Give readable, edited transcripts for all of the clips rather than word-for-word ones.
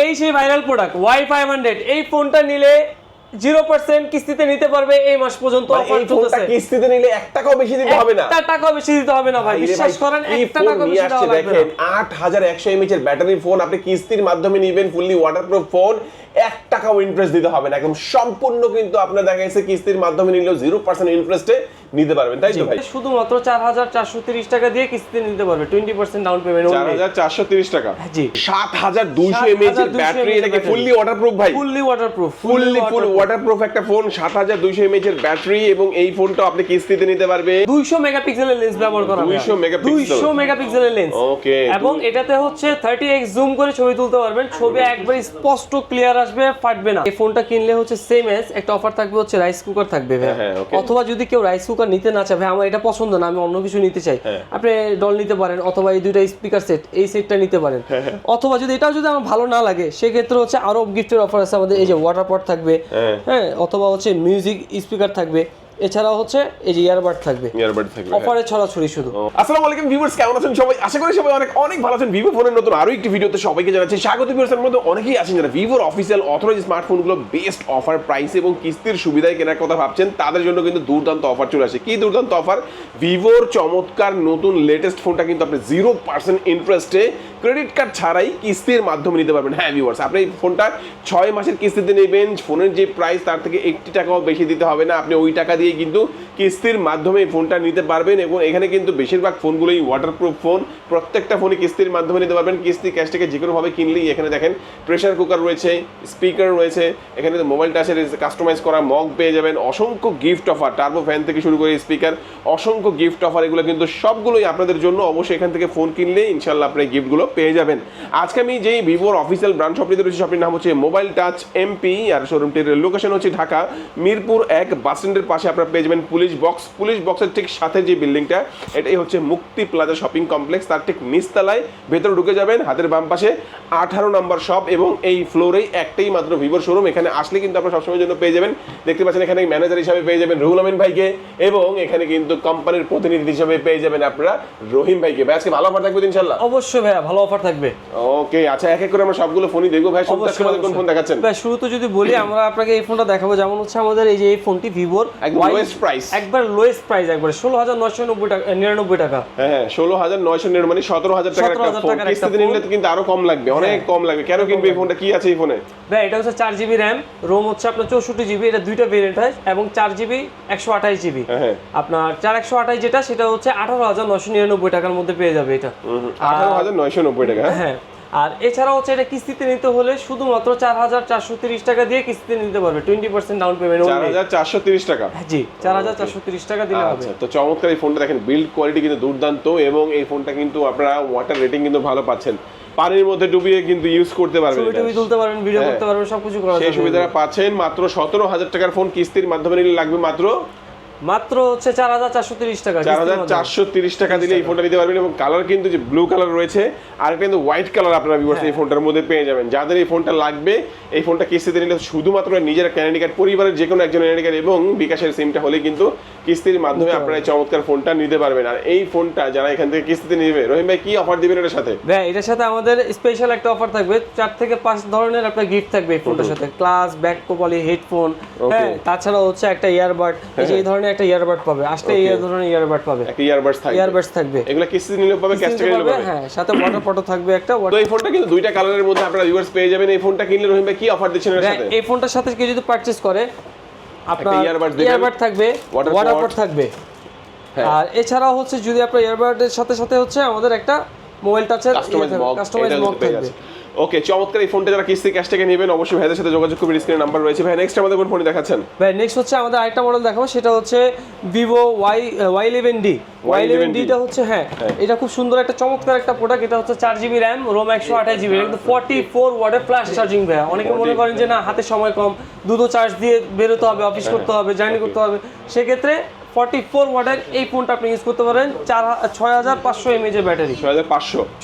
এই সেই viral product Y500 এই ফোনটা নিলে 0% কিস্তিতে নিতে পারবে এই মাস পর্যন্ত অফার চলতেছে। কিস্তিতে নিলে 1 টাকাও বেশি দিতে হবে না। 1 টাকাও বেশি দিতে হবে না ভাই, বিশ্বাস করেন 1 টাকাও বেশি দিতে হবে না। দেখেন 8100 mAh এর ব্যাটারি ফোন, আপনি কিস্তির মাধ্যমে নেবেন, ফুললি ওয়াটারপ্রুফ ফোন, 1 টাকাও ইন্টারেস্ট দিতে হবে না, একদম সম্পূর্ণ কিন্তু আপনার দেখা গেছে কিস্তির মাধ্যমে নিলেও 0% ইন্টারেস্টে নিতে পারবেন, তাই তো ভাই? শুধুমাত্র 4430 টাকা দিয়ে কিস্তিতে নিতে পারবে, 20% ডাউন পেমেন্ট। 4430 টাকা, জি। 7200 mAh এর ব্যাটারি, এটা কি ফুললি ওয়াটারপ্রুফ ভাই? ফুললি ওয়াটারপ্রুফ, ফুল ওয়াটারপ্রুফ একটা ফোন, 7200 mAh এর ব্যাটারি, এবং এই ফোনটা আপনি কিস্তিতে নিতে পারবে। 200 মেগাপিক্সেলের লেন্স ব্যবহার করা হবে। 200 মেগাপিক্সেলের লেন্স, ওকে। এবং এটাতে হচ্ছে 30x জুম করে ছবি তুলতে পারবেন, ছবি একবার স্পষ্ট ক্লিয়ার আসবে, ফাটবে না। এই ফোনটা কিনলে হচ্ছে সেম এজ একটা অফার থাকবে, হচ্ছে রাইস কুকার থাকবে ভাই। অথবা যদি কেউ রাইস কুকার নিতে না চায়, ভাই আমার এটা পছন্দ না, আমি অন্য কিছু নিতে চাই, আপনি ডল নিতে পারেন, অথবা এই দুইটা স্পিকার সেট, এই সেটটা নিতে পারেন। অথবা যদি এটাও যদি আমার ভালো না লাগে, সেক্ষেত্রে হচ্ছে আরো গিফটের অফার আছে আমাদের। এই যে ওয়াটার পট থাকবে, হ্যাঁ, অথবা হচ্ছে মিউজিক স্পিকার থাকবে, এছাড়াও হচ্ছে এই যে ইয়ারবাড থাকবে, অফারে ছড়াছড়ি শুধু। আসসালামু আলাইকুম ভিউয়ার্স, কেমন আছেন সবাই? আশা করি সবাই অনেক ভালো আছেন। ভিভো ফোনের নতুন আরো একটি ভিডিওতে সবাইকে জানাচ্ছি স্বাগত। ভিউয়ার্সের মধ্যে অনেকেই আছেন যারা ভিভোর অফিসিয়াল অথরাইজড স্মার্টফোনগুলো বেস্ট অফার প্রাইস এবং কিস্তির সুবিধায় কেনার কথা ভাবছেন, তাদের জন্য কিন্তু দুর্দান্ত অফার চলে আসে। কি দুর্দান্ত অফার! ভিভোর চমৎকার নতুন লেটেস্ট ফোনটা কিন্তু আপনি 0% ইন্টারেস্টে ক্রেডিট কার্ড ছাড়াই কিস্তির মাধ্যমে নিতে পারবেন। হ্যাঁ ভিউয়ার্স, আপনি এই ফোনটা 6 মাসের কিস্তিতে নেবেন, ফোনের যে প্রাইস তার থেকে 1 টাকাও বেশি দিতে হবে না, আপনি ওই টাকা দিয়ে কিন্তু কিস্তির মাধ্যমে ফোনটা নিতে পারবেন। এবং এখানে কিন্তু বেশিরভাগ ফোনগুলোই ওয়াটারপ্রুফ ফোন, প্রত্যেকটা ফোনে কিস্তির মাধ্যমে নিতে পারবেন। কিস্তি ক্যাশ থেকে যে কোনোভাবে কিনলেই এখানে দেখেন প্রেসার কুকার রয়েছে, স্পিকার রয়েছে, এখানে মোবাইল টাচের কাস্টমাইজ করা মগ পেয়ে যাবেন, অসংখ্য গিফট অফার, টার্বো ফ্যান থেকে শুরু করে স্পিকার, অসংখ্য গিফট অফার, এগুলো কিন্তু সবগুলোই আপনাদের জন্য। অবশ্যই এখান থেকে ফোন কিনলে ইনশাল্লাহ আপনি গিফটগুলো পেয়ে যাবেন। আজকে আমি যেই ভিভোর অফিসিয়াল ব্রাঞ্চ শপটিতে রয়েছে, শপটির নাম হচ্ছে মোবাইল টাচ এমপি, আর শোরুমটির লোকেশন হচ্ছে ঢাকা মিরপুর 1 বাস স্ট্যান্ডের পাশে আপনারা পেয়ে যাবেন পুলিশ বক্সের ঠিক সাথে যে বিল্ডিংটা, এটাই হচ্ছে মুক্তি প্লাজা শপিং কমপ্লেক্স, তার ঠিক নিচতলায় ভেতরে ঢুকে যাবেন, হাতের বাম পাশে 18 নম্বর শপ, এবং এই ফ্লোরেই একটাই মাত্র ভিভোর শোরুম। এখানে আসলে কিন্তু আপনারা সবসময়ের জন্য পেয়ে যাবেন, দেখতে পাচ্ছেন এখানে ম্যানেজার হিসাবে পেয়ে যাবেন রুহুল আমিন ভাইকে, এবং এখানে কিন্তু কোম্পানির প্রতিনিধি হিসাবে পেয়ে যাবেন আপনারা রহিম ভাইকে। ভাই আজকে ভালো অফার থাকবে ইনশাআল্লাহ? অবশ্যই ভাই, ভালো অফার থাকবে। ওকে, আচ্ছা এক এক করে আমরা সবগুলো ফোনই দেখব। ভাই শুরুতে কোন ফোন দেখাচ্ছেন? ভাই শুরুতে যদি বলি, আমরা আপনাকে এই ফোনটা দেখাবো, যেমন হচ্ছে আমাদের এই যে এই ফোনটি ভিভোর একদম লোয়েস্ট প্রাইস, একবার লোয়েস্ট প্রাইস, একবার 16999 টাকা। হ্যাঁ 16999, মানে 17000 টাকার একটা ফোন। কিস্তিতে নিলে কিন্তু আরো কম লাগবে, অনেক কম লাগবে। কেন কিনবে এই ফোনটা? কি আছে এই ফোনে? ভাই এটা হচ্ছে 4GB RAM, রোম হচ্ছে আপনার 64GB, এটা দুইটা ভেরিয়েন্ট হয়, এবং 4GB 128GB। আপনার 4128 যেটা, সেটা হচ্ছে 18999 টাকার মধ্যে পেয়ে যাবে এটা। 18990 টাকা। হ্যাঁ, আর এছাড়া হচ্ছে এটা কিস্তিতে নিতে হলে শুধুমাত্র 4430 টাকা দিয়ে কিস্তিতে নিতে পারবে, 20% ডাউন পেমেন্ট। 4430 টাকা? জি, 4430 টাকা দিলে হবে। আচ্ছা, তো চমৎকার এই ফোনটা দেখেন, বিল্ড কোয়ালিটি কিন্তু দুর্দান্ত, এবং এই ফোনটা কিন্তু আপনারা ওয়াটার রেটিং কিন্তু ভালো পাচ্ছেন, পানির মধ্যে ডুবিয়ে কিন্তু ইউজ করতে পারবেন, ছবি তুলতে পারবেন, ভিডিও করতে পারবেন, সবকিছু করা যাবে। সেই সুবিধাটা পাচ্ছেন। মাত্র 17000 টাকার ফোন কিস্তির মাধ্যমে নিলে লাগবে মাত্র হচ্ছে 4430 টাকা। 4430 টাকা দিলে এই ফোনটা নিতে পারবেন। এবং কালার কিন্তু যে ব্লু কালার রয়েছে, আর একটা কিন্তু হোয়াইট কালার আপনারা ভিউয়ার্স এই ফোনটার মধ্যে পেয়ে যাবেন। যাদের এই ফোনটা লাগবে, এই ফোনটা কিস্তিতে নিলে শুধুমাত্র নিজের ক্যানেডি কার্ড, পরিবারের যে কোনো একজন ক্যানেডি কার্ড এবং বিকাশের সিমটা হলে কিন্তু কিস্তির মাধ্যমে আপনারা এই চমৎকার ফোনটা নিতে পারবেন। আর এই ফোনটা যারা এখান থেকে কিস্তিতে নেবে, রহিম ভাই কি অফার দিবেন এর সাথে? ভাই এটার সাথে আমাদের স্পেশাল একটা অফার থাকবে, 4 থেকে 5 ধরনের আপনার গিফট থাকবে এই ফোনটার সাথে। ক্লাস, ব্যাক কোপালি, হেডফোন, হ্যাঁ, তাছাড়া হচ্ছে একটা ইয়ারবাড, এই ধরনের একটা ইয়ারবাড পাবে, আসলে এই ধরনের ইয়ারবাড পাবে, একটা ইয়ারবাডস থাকবে। এগুলা কিস্তিতে নিলে পাবে, ক্যাশ টাকা নিলে পাবে। হ্যাঁ, সাথে ওয়াটার ফটো থাকবে একটা। তো এই ফোনটা কিন্তু দুইটা কালারের মধ্যে আপনারা ভিউয়ার্স পেয়ে যাবেন। এই ফোনটা কিনলে রহিম ভাই কি অফার দিচ্ছেন এর সাথে? এই ফোনটার সাথে কেউ যদি পারচেজ করে, আপনার ইয়ারবাড থাকবে, ওয়াটার পট থাকবে, আর এছাড়াও হচ্ছে যদি আপনার ইয়ারবাডের সাথে সাথে হচ্ছে আমাদের একটা মোবাইল টাচের কাস্টমাইজ মগ থাকবে। ওকে, চমৎকার এই ফোনটা যারা কিস্তি ক্যাশ টাকা নেবেন, অবশ্যই ভাইদের সাথে যোগাযোগ করবেন, স্ক্রিনে নাম্বার রয়েছে। ভাই নেক্সট আমাদের কোন ফোন দেখাচ্ছেন? ভাই নেক্সট হচ্ছে আমাদের আরেকটা মডেল দেখাবো, সেটা হচ্ছে Vivo Y11D। Y11D টা হচ্ছে, হ্যাঁ, এটা খুব সুন্দর একটা চমৎকার একটা প্রোডাক্ট। এটা হচ্ছে 4GB RAM, ROM 128GB, কিন্তু 44 ওয়াটের ফ্ল্যাশ চার্জিং। ভাই অনেকে মনে করেন যে না, হাতে সময় কম, দুটো চার্জ দিয়ে বেরোতে হবে, অফিস করতে হবে, জার্নি করতে হবে, সেক্ষেত্রে 44 ওয়াটের এই ফোনটা আপনি ইউজ করতে পারেন। 6500 mAh এর ব্যাটারি,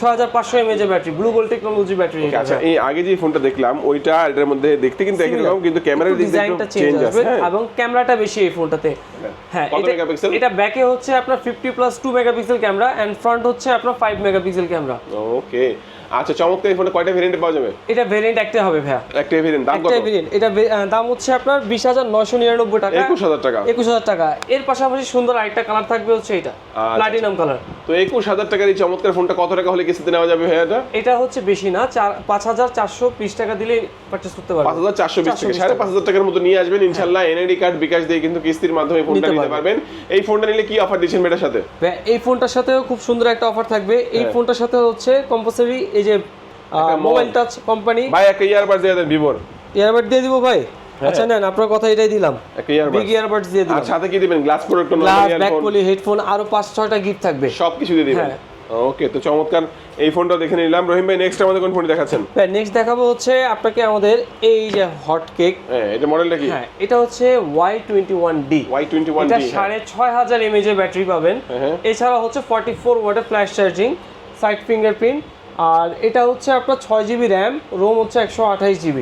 6500 mAh এর battery, blue gold technology battery. আচ্ছা, এই আগে যে ফোনটা দেখলাম ওইটা এটার মধ্যে দেখতে কিন্তু একই রকম, কিন্তু ক্যামেরার ডিজাইনটা চেঞ্জ আছে, এবং ক্যামেরাটা বেশি এই ফোনটাতে। হ্যাঁ, এটা ব্যাকে হচ্ছে আপনার 50+2 মেগাপিক্সেল ক্যামেরা, এন্ড ফ্রন্ট হচ্ছে আপনার 5 মেগাপিক্সেল ক্যামেরা। ওকে, আচ্ছা, চমৎকার। এই ফোনটা কয়টা ভেরিয়েন্টে পাওয়া যাবে? এটা ভেরিয়েন্ট একটাই হবে ভাইয়া, একটা ভেরিয়েন্ট। দাম কত? একটাই ভেরিয়েন্ট। এটা দাম হচ্ছে আপনার 20,999 টাকা, 21,000 টাকা। 21,000 টাকা। এর পাশাপাশি সুন্দর আরেকটা কালার থাকবে হচ্ছে এটা প্লাটিনাম কালার। তো 21,000 টাকার এই চমৎকার ফোনটা কত টাকা হলে কিস্তিতে নেওয়া যাবে ভাইয়া? এটা হচ্ছে বেশি না, 5,420 টাকা দিলে পারচেজ করতে পারবেন। 5,420 টাকা, 5,500 টাকার মতো নিয়ে আসবেন ইনশাআল্লাহ। এনআইডি কার্ড বিকাশ দিয়ে কিন্তু কিস্তির মাধ্যমে ফোনটা নিতে পারবেন। এই ফোনটা নিলে কি অফার দিচ্ছেন এটার সাথে? এই ফোনটার সাথেও খুব সুন্দর একটা অফার থাকবে। এই ফোনটার সাথে হচ্ছে কম্পালসরি এই যে মোবাইল টাচ কোম্পানি। ভাই একটা ইয়ারবাডস দিয়ে দেন ভিভোর। ইয়ারবাড দিয়ে দিব ভাই? আচ্ছা নেন, আপনার কথা এটাই দিলাম, একটা ইয়ারবাডস। বিগ ইয়ারবাডস দিয়ে দিলাম। আর সাথে কি দিবেন? Glass product, glass, back poly, headphone, আরো 5-6টা গিফট থাকবে, সবকিছু দিয়ে দিবেন। ওকে, তো চমৎকার এই ফোনটা দেখে নিলাম। রহিম ভাই, নেক্সট আমাদের কোন ফোন দেখাচ্ছেন? ভাই নেক্সট দেখাবো হচ্ছে আপনাকে আমাদের এই যে হট কেক। হ্যাঁ, এটা মডেলটা কি? হ্যাঁ, এটা হচ্ছে Y21D। Y21D, এটা 6500 mAh এর ব্যাটারি পাবেন। এছাড়া হচ্ছে 44 ওয়াটের ফ্ল্যাশ চার্জিং, সাইড ফিঙ্গারপ্রিন্ট। আর এটা হচ্ছে আপনার 6GB র্যাম, রোম হচ্ছে 128GB।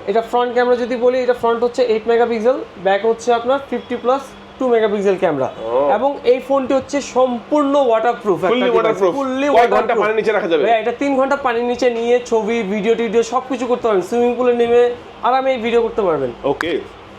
এটা ফ্রন্ট ক্যামেরা যদি বলি, এটা ফ্রন্ট হচ্ছে 8 মেগাপিক্সেল, ব্যাক হচ্ছে আপনার 50+2 মেগাপিক্সেল ক্যামেরা। এবং এই ফোনটি হচ্ছে সম্পূর্ণ ওয়াটারপ্রুফ, ফুললি ওয়াটারপ্রুফ। কয় ঘন্টা পানির নিচে রাখা যাবে? এটা 3 ঘন্টা পানির নিচে নিয়ে ছবি, ভিডিও টিডিও সবকিছু করতে পারবেন। সুইমিং পুলে নেমে আরামে ভিডিও করতে পারবেন। ওকে,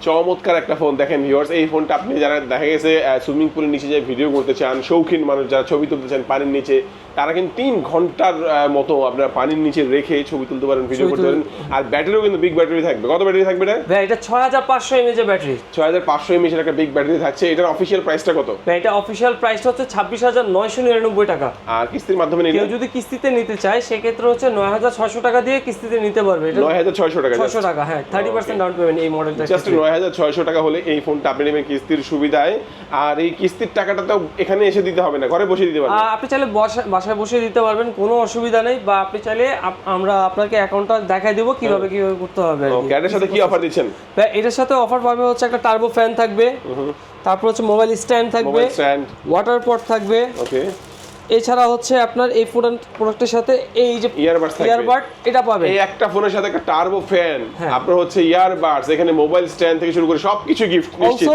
চমৎকার একটা ফোন। দেখেন ভিউয়ার্স, এই ফোনটা আপনি যারা দেখা গেছে সুইমিং পুলের নিচে যে ভিডিও করতে চান, শৌখিন মানুষ যারা ছবি তুলতে চান পানির নিচে, তারা কিন্তু 3 ঘন্টার মতো আপনার পানির নিচে রেখে ছবি তুলতে পারেন, ভিডিও করতে পারেন। আর ব্যাটারিও কিন্তু বিগ ব্যাটারি থাকবে। কত ব্যাটারি থাকবে এটা? ভাই এটা 6500 mAh এর ব্যাটারি। 6500 mAh এর একটা বিগ ব্যাটারি থাকছে। এটার অফিশিয়াল প্রাইসটা কত? ভাই এটা অফিশিয়াল প্রাইসটা হচ্ছে 26,999 টাকা। আর কিস্তির মাধ্যমে নিলে? কেউ যদি কিস্তিতে নিতে চায় সেক্ষেত্রে হচ্ছে 9,600 টাকা দিয়ে কিস্তিতে নিতে পারবে। এটা 9,600 টাকা। 600 টাকা, হ্যাঁ, 30% ডাউন পেমেন্ট এই মডেলটা। জাস্ট 9,600 টাকা হলে এই ফোনটা আপনি নেবেন কিস্তির সুবিধায়। আর এই কিস্তির টাকাটা তো এখানে এসে দিতে হবে না, ঘরে বসে দিতে পারবেন। আপনি চাইলে বাসায় বসে দিতে পারবেন, কোনো অসুবিধা নেই। বা আপনি চাইলে আমরা আপনাকে অ্যাকাউন্টটা দেখাই দেব কিভাবে করতে হবে। ওকে, এটার সাথে কি অফার দিচ্ছেন? ভাই এটার সাথে অফার পাবে হচ্ছে একটা টার্বো ফ্যান থাকবে, তারপর হচ্ছে মোবাইল স্ট্যান্ড থাকবে, ওয়াটার পট থাকবে। ওকে, এছাড়া হচ্ছে আপনার এই প্রোডাক্টের সাথে এই যে ইয়ারবাড এটা পাবেন। এই একটা ফোনের সাথে একটা টার্বো ফ্যান, আপনার হচ্ছে ইয়ারবাডস, এখানে মোবাইল স্ট্যান্ড থেকে শুরু করে সবকিছু গিফট নিশ্চিত।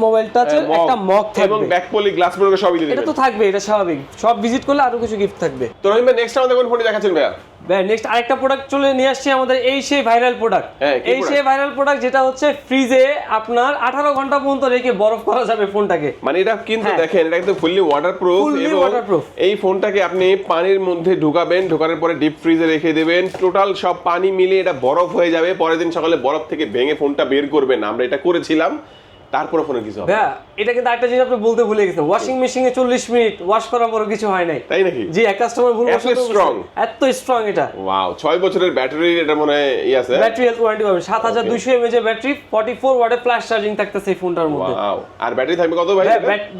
মোবাইল টাচের একটা মগ থাকবে এবং ব্যাক পলি, গ্লাস প্রোডাক্ট সবই দিবেন। এটা তো থাকবে, এটা স্বাভাবিক। সব ভিজিট করলে আরো কিছু গিফট থাকবে। তো রহিম ভাই, নেক্সট আমাদের কোন ফোনটি দেখাচ্ছেন ভাইয়া? ভাই নেক্সট আরেকটা প্রোডাক্ট চলে নিয়ে আসছে আমাদের, এই সেই ভাইরাল প্রোডাক্ট। এই সেই ভাইরাল প্রোডাক্ট যেটা হচ্ছে ফ্রিজে আপনার 18 ঘন্টা পর্যন্ত রেখে বরফ করা যাবে ফোনটাকে। মানে এটা কিন্তু দেখেন, এটা কিন্তু ফুললি ওয়াটারপ্রুফ। এই ফোনটাকে আপনি পানির মধ্যে ঢুকাবেন, ঢোকানোর পরে ডিপ ফ্রিজে রেখে দেবেন। টোটাল সব পানি মিলিয়ে এটা বরফ হয়ে যাবে। পরের দিন সকালে বরফ থেকে ভেঙে ফোনটা বের করবেন। আমরা এটা করেছিলাম, তারপরে ফোনের কিছু হবে। ভাই এটা কিন্তু একটা জিনিস আপনি বলতে ভুলে গেছেন, ওয়াশিং মেশিনে 40 মিনিট ওয়াশ করার পরও কিছু হয় নাই। তাই নাকি? জি, এক কাস্টমার ভুল এত স্ট্রং, এত স্ট্রং এটা। ওয়াও, 6 বছরের ব্যাটারি এটা মনে হয় আছে। ব্যাটারি হেলথ ওয়ারেন্টি পাবেন, 7200 mAh এর ব্যাটারি, 44 ওয়াটের ফ্ল্যাশ চার্জিং থাকতেছে এই ফোনটার মধ্যে। ওয়াও, আর ব্যাটারি থাকবে কত ভাই?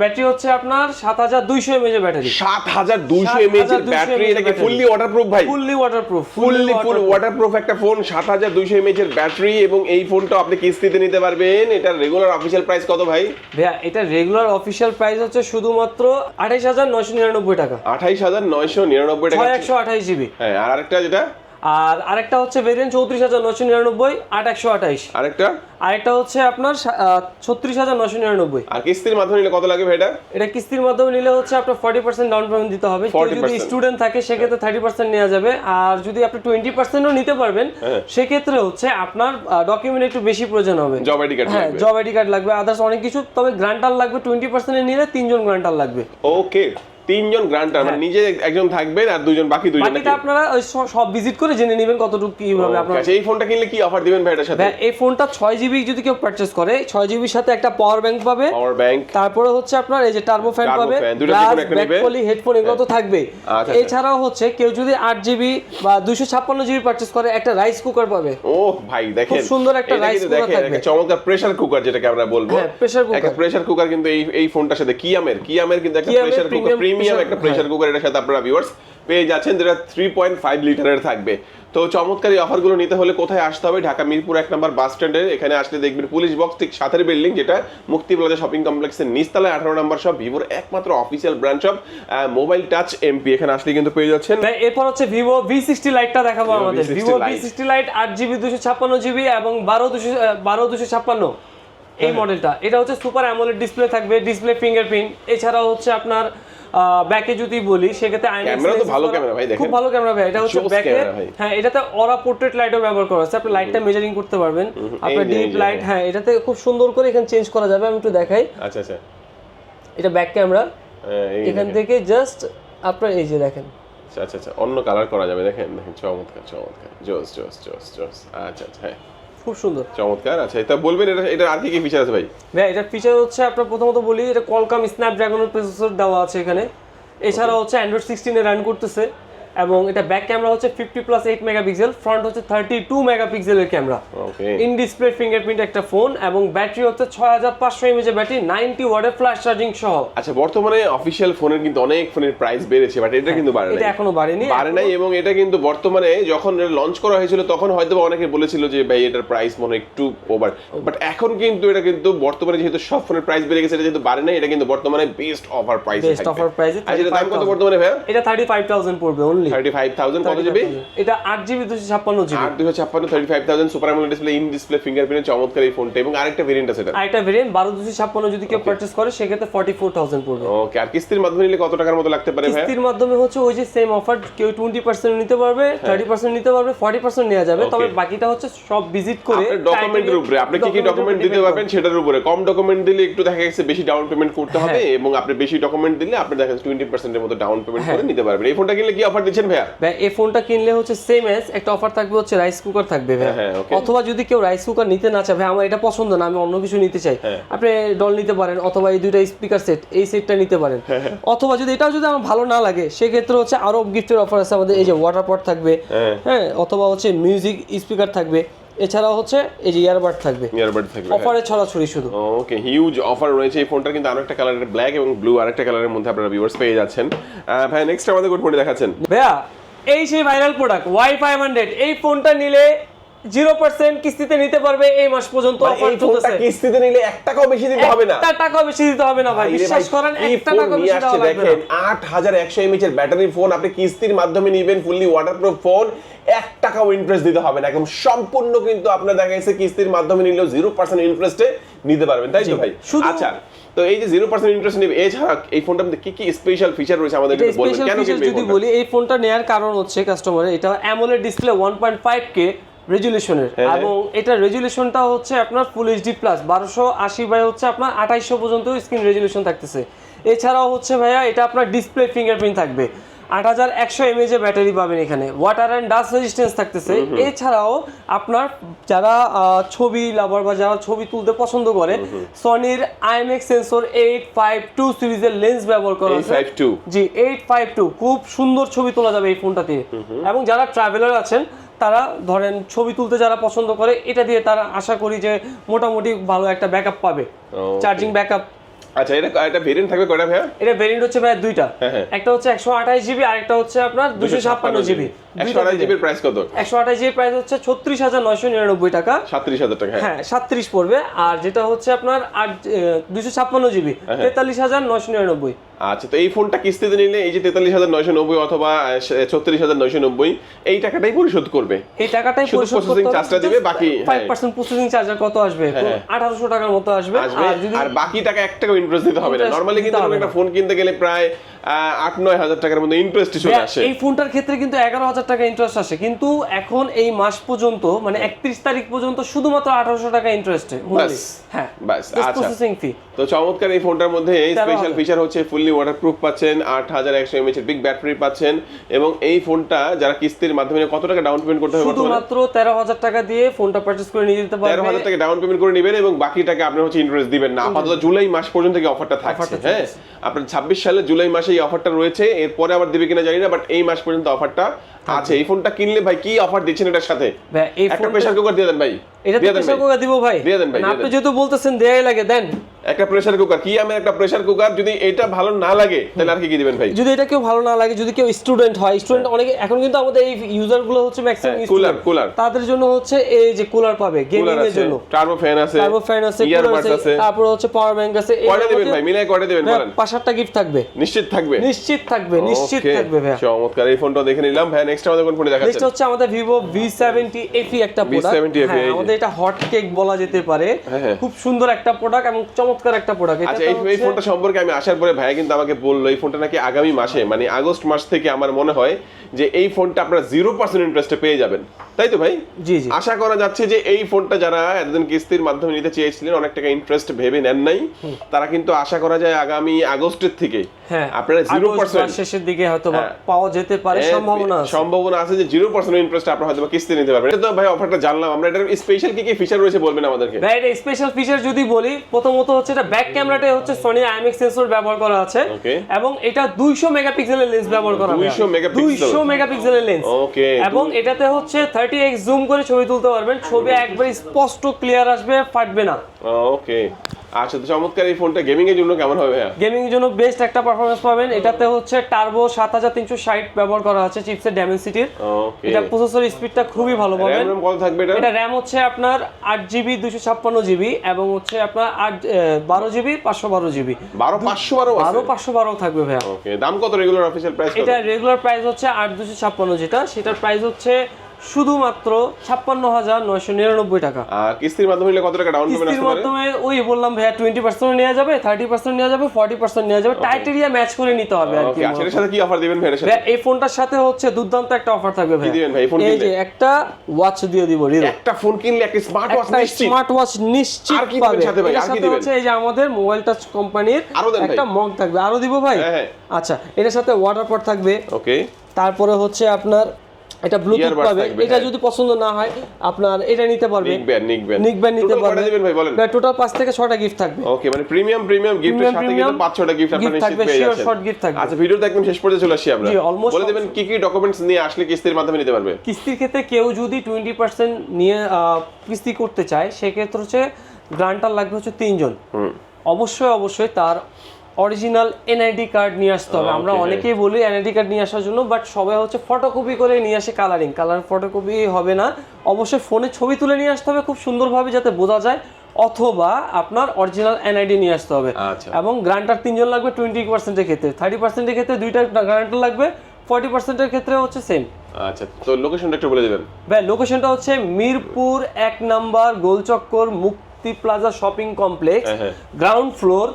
ব্যাটারি হচ্ছে আপনার 7200 mAh এর ব্যাটারি। 7200 mAh এর ব্যাটারি, এটা কি ফুললি ওয়াটারপ্রুফ ভাই? ফুললি ওয়াটারপ্রুফ, ফুল ওয়াটারপ্রুফ একটা ফোন, 7200 mAh এর ব্যাটারি, এবং এই ফোনটা আপনি কিস্তিতে নিতে পারবেন। এটার রেগুলার অফিশিয়াল প্রাইস কত ভাই? ভাই এটা রেগুলার অফিশিয়াল প্রাইস হচ্ছে শুধুমাত্র 28,999 টাকা। 28,999 টাকা, 128GB। হ্যাঁ, আর আরেকটা যেটা, আর আরেকটা হচ্ছে ভেরিয়েন্ট 34,999, 8128। আরেকটা হচ্ছে আপনার 36,999। আর কিস্তির মাধ্যমে নিলে কত লাগে ভাই এটা? এটা কিস্তির মাধ্যমে নিলে হচ্ছে আপনার 40% ডাউন পেমেন্ট দিতে হবে। কেউ যদি স্টুডেন্ট থাকে সেক্ষেত্রে 30% নেওয়া যাবে। আর যদি আপনি 20%ও নিতে পারবেন সেক্ষেত্রে হচ্ছে আপনার ডকুমেন্ট একটু বেশি প্রয়োজন হবে। জব আইডি কার্ড লাগবে। জব আইডি কার্ড লাগবে, আদার্স অনেক কিছু। তবে গ্রান্টার লাগবে 20% এ নিলে 3 জন গ্রান্টার লাগবে। ওকে, 3 জন গ্রান্টার, মানে নিজে একজন থাকবেন আর বাকি দুইজন। বাকিটা আপনারা সব ভিজিট করে জেনে নেবেন কতটুকু কিভাবে আপনারা। আচ্ছা, এই ফোনটা কিনলে কি অফার দিবেন ভাই এটার সাথে? এই ফোনটা 6GB যদি কেউ পারচেজ করে, 6GB এর সাথে একটা পাওয়ার ব্যাংক পাবে। তারপরে হচ্ছে আপনার এই যে টার্বো ফ্যান পাবে, গ্লাস, ব্যাক পলি, হেডফোন এগুলো তো থাকবে। এছাড়াও হচ্ছে কেউ যদি 8GB বা 256GB পারচেজ করে, একটা রাইস কুকার পাবে। ও ভাই দেখেন, খুব সুন্দর একটা রাইস কুকার থাকবে, চমৎকার প্রেসার কুকার যেটাকে আমরা বলবো। হ্যাঁ, প্রেসার কুকার। একটা প্রেসার কুকার কিন্তু এই ফোনটার সাথে কিয়ামের কিন্তু একটা প্রেসার কুকার, প্রিমিয়াম একটা প্রেসার কুকার এর সাথে আপনারা ভিউয়ার্স পেয়ে যাচ্ছেন, যেটা 3.5 লিটারের থাকবে। তো চমৎকার এই অফারগুলো নিতে হলে কোথায় আসতে হবে? ঢাকা মিরপুর 1 নম্বর বাস স্ট্যান্ডে। এখানে আসলে দেখবেন পুলিশ বক্স ঠিক সাথের বিল্ডিং, যেটা মুক্তি প্লাজা শপিং কমপ্লেক্সের নিচতলায় 18 নম্বর শপ, ভিভোর একমাত্র official branch of mobile touch MP. এখানে আসলে কিন্তু পেয়ে যাচ্ছেন। এরপর হচ্ছে ভিভো V60 লাইটটা দেখাবো আমাদের। Vivo V60 light 8GB 256GB এবং 12 256। এই মডেলটা, এটা হচ্ছে সুপার অ্যামোলেড ডিসপ্লে থাকবে, ডিসপ্লে ফিঙ্গারপ্রিন্ট। এছাড়াও হচ্ছে আপনার ব্যাকে যদি বলি সেক্ষেত্রে ক্যামেরা তো ভালো ক্যামেরা ভাই, দেখেন খুব ভালো ক্যামেরা ভাই। এটা হচ্ছে Joss ব্যাকে, camera ভাই। হ্যাঁ এটাতে অরা পোর্ট্রেট লাইটও ব্যবহার করা আছে। আপনি লাইটটা মেজারিং করতে পারবেন, আপনার এই যে, ডিপ লাইট, হ্যাঁ এটাতে খুব সুন্দর করে এখানে চেঞ্জ করা যাবে। আমি একটু দেখাই, আচ্ছা আচ্ছা, এটা ব্যাক ক্যামেরা, এই এখান থেকে জাস্ট আপনার এই যে দেখেন আচ্ছা আচ্ছা আচ্ছা, অন্য কালার করা যাবে, দেখেন দেখেন, চমৎকার চমৎকার, জোস জোস জোস জোস। আচ্ছা আচ্ছা, হ্যাঁ খুব সুন্দর চমৎকার। আচ্ছা এটা বলবেন, এটা আর কি কি ফিচার আছে ভাই? ভাই এটার ফিচার হচ্ছে আপনার প্রথমত বলি, এটা কোয়ালকম স্ন্যাপড্রাগনের প্রসেসর দেওয়া আছে এখানে। এছাড়া হচ্ছে অ্যান্ড্রয়েড 16 এ রান করতেছে, এবং এটা ব্যাক ক্যামেরা হচ্ছে 50+8 মেগাপিক্সেল, ফ্রন্ট হচ্ছে 32 মেগাপিক্সেলের camera, okay. In display fingerprint একটা ফোন, এবং ব্যাটারি হচ্ছে 6500 mAh এর ব্যাটারি, 90 ওয়াটের ফ্ল্যাশ চার্জিং সহ। আচ্ছা বর্তমানে অফিশিয়াল ফোনের কিন্তু অনেক ফোনের প্রাইস বেড়েছে, বাট এটা কিন্তু বাড়ে এটা নাই, এখনো বাড়েনি এবং এটা কিন্তু বর্তমানে যখন লঞ্চ করা হয়েছিল তখন হয়তো অনেকে বলেছিল যে ভাই এটার প্রাইস মনে হয় একটু ওভার, বাট এখন কিন্তু এটা কিন্তু বর্তমানে যেহেতু সব ফোনের প্রাইস বেড়ে গেছে, এটা যেহেতু বাড়ে নাই, এটা কিন্তু বর্তমানে বেস্ট অফার প্রাইসে বেস্ট অফার প্রাইসে। আচ্ছা এটার দাম কত বর্তমানে ভাই? এটা 35000 পড়বে অনলি। 35000 কত জিবি? এটা 8GB 256 GB. 8 256 35,000 super AMOLED display, in display fingerprint, চমৎকার এই ফোনটা। এবং আরেকটা ভেরিয়েন্ট আছে এটা, আরেকটা ভেরিয়েন্ট 12 256 যদি কেউ পারচেজ করে সেক্ষেত্রে 44000 পড়বে। ওকে। আর কিস্তির মাধ্যমে নিলে কত টাকার মতো লাগতে পারে ভাই? কিস্তির মাধ্যমে হচ্ছে ওই যে সেম অফার, কেউ 20% নিতে পারবে, 30% নিতে পারবে, 40% নেওয়া যাবে। তবে বাকিটা হচ্ছে সব ভিজিট করে আপনার ডকুমেন্টের উপরে, আপনি কি কি ডকুমেন্ট দিতে পারবেন সেটার উপরে। কম ডকুমেন্ট দিলে একটু দেখা গেছে বেশি ডাউন পেমেন্ট করতে হবে, এবং আপনি বেশি ডকুমেন্ট দিলে আপনি দেখা যাচ্ছে 20% এর মতো ডাউন পেমেন্ট করে নিতে পারবেন। এই ফোনটা কিনলে কি অফার দিচ্ছেন ভাইয়া? ভাই এই ফোনটা কিনলে হচ্ছে সেম এস একটা অফার থাকবে, হচ্ছে রাইস কুকার থাকবে ভাই। অথবা যদি কেউ রাইস কুকার নিতে না চায়, ভাই আমার এটা পছন্দ না, আমি অন্য কিছু নিতে চাই, আপনি ডল নিতে পারেন, অথবা এই দুইটা স্পিকার সেট, এই সেটটা নিতে পারেন। অথবা যদি এটাও যদি আমার ভালো না লাগে সেক্ষেত্রে হচ্ছে আরো গিফটের অফার আছে আমাদের, এই যে ওয়াটার পট থাকবে, হ্যাঁ, অথবা হচ্ছে মিউজিক স্পিকার থাকবে, এছাড়াও হচ্ছে এই যে ইয়ারবাড থাকবে, অফারে ছড়াছড়ি শুধু। ওকে, হিউজ অফার রয়েছে এই ফোনটার কিন্তু। আরেকটা কালারের ব্ল্যাক এবং ব্লু, আরেকটা কালারের মধ্যে আপনারা ভিউয়ার্স পেয়ে যাচ্ছেন। ভাই নেক্সট আমাদের কোন ফোনটা দেখাচ্ছেন ভাইয়া? এই সেই ভাইরাল প্রোডাক্ট Y500। এই ফোনটা নিলে 0% কিস্তিতে নিতে পারবে এই মাস পর্যন্ত অফার চলতেছে। কিস্তিতে নিলে 1 টাকাও বেশি দিতে হবে না, 1 টাকাও বেশি দিতে হবে না ভাই, বিশ্বাস করেন, 1 টাকাও বেশি দিতে হবে না। দেখেন 8100 mAh এর ব্যাটারি ফোন, আপনি কিস্তির মাধ্যমে নেবেন, ফুললি ওয়াটারপ্রুফ ফোন, 1 টাকাও ইন্টারেস্ট দিতে হবে না, একদম সম্পূর্ণ কিন্তু আপনার দেখা গেছে কিস্তির মাধ্যমে নিলেও 0% ইন্টারেস্টে নিতে পারবেন, তাই তো ভাই? আচ্ছা, তো এই যে 0% ইন্টারেস্ট নেবে, এছাড়া এই ফোনটার মধ্যে কি কি স্পেশাল ফিচার রয়েছে আমাদের একটু বলবেন, কেন কিনবে? যদি বলি এই ফোনটা নেয়ার কারণ হচ্ছে কাস্টমারের, এটা অ্যামোলেড ডিসপ্লে 1.5K রেজুলেশনের, এবং এটা রেজুলেশনটা হচ্ছে আপনার ফুল এইচডি প্লাস 1280 বাই হচ্ছে আপনার 2800 পর্যন্ত স্ক্রিন রেজুলেশন থাকতেছে। এছাড়াও হচ্ছে ভাইয়া এটা আপনার ডিসপ্লে ফিঙ্গারপ্রিন্ট থাকবে, 8100 mAh এর ব্যাটারি পাবেন এখানে, ওয়াটার অ্যান্ড ডাস্ট রেজিস্ট্যান্স থাকতেছে। এছাড়াও আপনার যারা ছবি লাভার বা যারা ছবি তুলতে পছন্দ করে, সনির IMX সেন্সর 852 সিরিজের লেন্স ব্যবহার করা আছে। 852 জি 852, খুব সুন্দর ছবি তোলা যাবে এই ফোনটা দিয়ে। এবং যারা ট্রাভেলার আছেন তারা ধরেন ছবি তুলতে যারা পছন্দ করে, এটা দিয়ে তারা আশা করি যে মোটামুটি ভালো একটা ব্যাকআপ পাবে, চার্জিং ব্যাকআপ। আচ্ছা এটা ভেরিয়েন্ট থাকবে কয়টা ভাইয়া? এটা ভেরিয়েন্ট হচ্ছে ভাই দুইটা, একটা হচ্ছে 128 জিবি আর একটা হচ্ছে আপনার 256 জিবি। 128 জিবির প্রাইস কত? 128 জিবির প্রাইস হচ্ছে 36999 টাকা, 37000 টাকা। হ্যাঁ 37 পড়বে। আর যেটা হচ্ছে আপনার 256 জিবি 43999। আচ্ছা, তো এই ফোনটা কিস্তিতে নিলে এই যে 43990 অথবা 36990 এই টাকাটাই পরিশোধ করবে, এই টাকাটাই পরিশোধ করতে প্রসেসিং চার্জটা দিবে, বাকি 5% প্রসেসিং চার্জার কত আসবে? 1800 টাকার মতো আসবে। আর বাকি টাকা 1 টাকা ইন্টারেস্ট দিতে হবে না। নরমালি কিন্তু একটা ফোন কিনতে গেলে প্রায় 8-9 হাজার টাকার মতো ইন্টারেস্ট চলে আসে। এই ফোনটার ক্ষেত্রে কিন্তু 11000 টাকা ইন্টারেস্ট আসে, কিন্তু এখন এই মাস পর্যন্ত মানে 31 তারিখ পর্যন্ত শুধুমাত্র 1800 টাকা ইন্টারেস্টে। হ্যাঁ বাস, আচ্ছা প্রসেসিং ফি। তো চমৎকার এই ফোনটার মধ্যে স্পেশাল ফিচার হচ্ছে ফুললি ওয়াটারপ্রুফ পাচ্ছেন, 8100 mAh এর বিগ ব্যাটারি পাচ্ছেন, এবং এই ফোনটা যারা কিস্তির মাধ্যমে কত টাকা ডাউন পেমেন্ট করতে হবে? শুধুমাত্র 13000 টাকা দিয়ে ফোনটা পারচেজ করে নিয়ে যেতে পারবেন। 13000 টাকা ডাউন পেমেন্ট করে নেবেন এবং বাকি টাকা আপনি হচ্ছে ইন্টারেস্ট দিবেন না। আপাতত জুলাই মাস পর্যন্ত এই অফারটা থাকছে। হ্যাঁ, আপনার 26 সালে জুলাই মাসে এই অফারটা রয়েছে, এরপরে আবার দিবে কিনা জানি না, বাট এই মাস পর্যন্ত অফারটা আছে। এই ফোনটা কিনলে ভাই কি অফার দিচ্ছেন এটার সাথে? একটা প্রেসার কুকার দিয়ে দেন ভাই। এটা তো প্রেসার কুকার দিব ভাই, দিয়ে দেন ভাই। আপনি যেহেতু বলতেছেন দেয়াই লাগে, দেন একটা প্রেসার কুকার। কি আমি একটা প্রেসার কুকার, যদি এটা ভালো না লাগে তাহলে আর কি দিবেন ভাই? যদি এটা কেউ ভালো না লাগে, যদি কেউ স্টুডেন্ট হয়, স্টুডেন্ট অনেকে এখন কিন্তু আমাদের এই ইউজার গুলো হচ্ছে ম্যাক্সিমাম কুলার, তাদের জন্য হচ্ছে এই যে কুলার পাবে, গেমিং এর জন্য টার্বো ফ্যান আছে, ইয়ারবাডস আছে, তারপর হচ্ছে পাওয়ার ব্যাংক আছে। কয়টা দিবেন ভাই? মিলাই কয়টা দিবেন বলেন? 5-7টা গিফট থাকবে। নিশ্চিত থাকবে? নিশ্চিত থাকবে ভাই। চমৎকার, এই ফোনটা দেখে নিলাম ভাই। নেক্সট আমাদের কোন ফোন দেখাচ্ছেন? নেক্সট হচ্ছে আমাদের Vivo V70 FE একটা প্রোডাক্ট। এটা হট কেক বলা যেতে পারে, খুব সুন্দর একটা প্রোডাক্ট এবং চমৎকার একটা প্রোডাক্ট। আচ্ছা, এই ফোনটা সম্পর্কে আমি আসার পরে ভাইয়া কিন্তু আমাকে বললো এই ফোনটা নাকি আগামী মাসে মানে আগস্ট মাস থেকে আমার মনে হয় যে এই ফোনটা আপনারা 0% ইন্টারেস্টে পেয়ে যাবেন, তাই তো ভাই? জি জি। আশা করা যাচ্ছে যে এই ফোনটা যারা এতদিন কিস্তির মাধ্যমে নিতে চেয়েছিলেন, অনেক টাকা ইন্টারেস্ট ভেবে নেন নাই, তারা কিন্তু আশা করা যায় আগামী আগস্টের থেকে আপনারা 0% শেষের দিকে হয়তো পাওয়া যেতে পারে, সম্ভাবনা আছে যে 0% ইন্টারেস্ট আপনারা হয়তো কিস্তি নিতে পারবেন। এটা তো ভাই অফারটা জানলাম আমরা, এটার স্পেশাল কি কি ফিচার রয়েছে বলবেন আমাদেরকে? ভাই এটা স্পেশাল ফিচার যদি বলি, প্রথমত হচ্ছে এটা ব্যাক ক্যামেরাটায় হচ্ছে সনি আইএমএক্স সেন্সর ব্যবহার করা আছে এবং এটা 200 মেগাপিক্সেলের লেন্স ব্যবহার করা আছে। 200 মেগাপিক্সেলের লেন্স। ওকে। এবং এটাতে হচ্ছে 30x জুম করে ছবি তুলতে পারবেন, ছবি একবার স্পষ্ট ক্লিয়ার আসবে, ফাটবে না। ওকে। আচ্ছা, তো চমৎকার। এই ফোনটা গেমিং এর জন্য কেমন হবে? গেমিং এর জন্য বেস্ট একটা পারফরম্যান্স পাবেন। এটাতে হচ্ছে টার্বো 7360 ব্যবহার করা আছে চিপসেট ডাইমেনসিটির। এটা প্রসেসর স্পিডটা খুবই ভালো পাবেন। র‍্যাম কত থাকবে এটা? এটা র‍্যাম হচ্ছে আপনার 8GB 256GB এবং হচ্ছে আপনার 12GB 512GB। 512 থাকবে ভাইয়া। ওকে। দাম কত রেগুলার অফিশিয়াল প্রাইস? এটা রেগুলার প্রাইস হচ্ছে 8256 যেটা, সেটার প্রাইস হচ্ছে শুধুমাত্র 56,999 টাকা। কিস্তির মাধ্যমে নিলে কত টাকা ডাউন পেমেন্ট আসতে পারে? কিস্তির মাধ্যমে ওই বললাম ভাইয়া 20% নেওয়া যাবে, 30% নেওয়া যাবে, 40% নেওয়া যাবে, টাইটেরিয়া ম্যাচ করে নিতে হবে আর কি। আচ্ছা, এর সাথে কি অফার দিবেন ভাই? এর সাথে এই ফোনটার সাথে হচ্ছে দুর্দান্ত একটা অফার থাকবে ভাই। কি দিবেন ভাই? ফোন কিনলে এই যে একটা ওয়াচ দিয়ে দিব। একটা ফোন কিনলে একটা স্মার্ট ওয়াচ নিশ্চিত। স্মার্ট ওয়াচ নিশ্চিত আর কি দিবেন সাথে ভাই? আর কি দিবেন? হচ্ছে এই যে আমাদের মোবাইল টাচ কোম্পানির একটা মগ থাকবে। আরো দিব ভাই? হ্যাঁ। আচ্ছা, এটার সাথে ওয়াটার পট থাকবে। ওকে। তারপরে হচ্ছে আপনার এটা ব্লুটুথ পাবে। এটা যদি পছন্দ না হয় আপনার এটা নিতে পারবেন। নিক ব্যান্ড নিতে পারবেন। কয়টা দিবেন ভাই বলেন? টোটাল 5 থেকে 6টা গিফট থাকবে। ওকে, মানে প্রিমিয়াম গিফটের সাথে কিন্তু 5-6টা গিফট আপনারা নিশ্চিত পেয়ে যাচ্ছেন। শর্ট গিফট থাকবে। আচ্ছা, ভিডিওতে একদম শেষ পর্যন্ত চলে আসি আমরা। বলে দিবেন কি কি ডকুমেন্টস নিয়ে আসলে কিস্তির মাধ্যমে নিতে পারবে? কিস্তির ক্ষেত্রে কেউ যদি 20% নিয়ে কিস্তি করতে চায়, সেক্ষেত্রে হচ্ছে গ্রান্টার লাগবে হচ্ছে 3 জন। অবশ্যই তার অরিজিনাল এনআইডি কার্ড নিয়ে আসতে হবে। আমরা অনেকেই বলি এনআইডি কার্ড নিয়ে আসার জন্য, বাট সবাই হচ্ছে ফটোকপি করে নিয়ে আসে। কালার ফটোকপি হবে না, অবশ্যই ফোনে ছবি তুলে নিয়ে আসতে হবে খুব সুন্দরভাবে যাতে বোঝা যায়, অথবা আপনার অরিজিনাল এনআইডি নিয়ে আসতে হবে। এবং গ্রান্টার 3 জন লাগবে 20% এর ক্ষেত্রে, 30% এর ক্ষেত্রে 2টা গ্রান্টার লাগবে, 40% এর ক্ষেত্রে হচ্ছে সেম। আচ্ছা, তো লোকেশনটা একটু বলে দিবেন ভাই। লোকেশনটা হচ্ছে মিরপুর 1 নাম্বার গোলচক্কর মুক্তি plaza shopping complex, ground floor,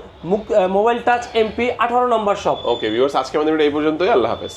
mobile touch MP 18 নম্বর শপ। ওকে ভিউয়ার্স, আজকে আমাদের ভিডিও এই পর্যন্তই। আল্লাহ হাফেজ।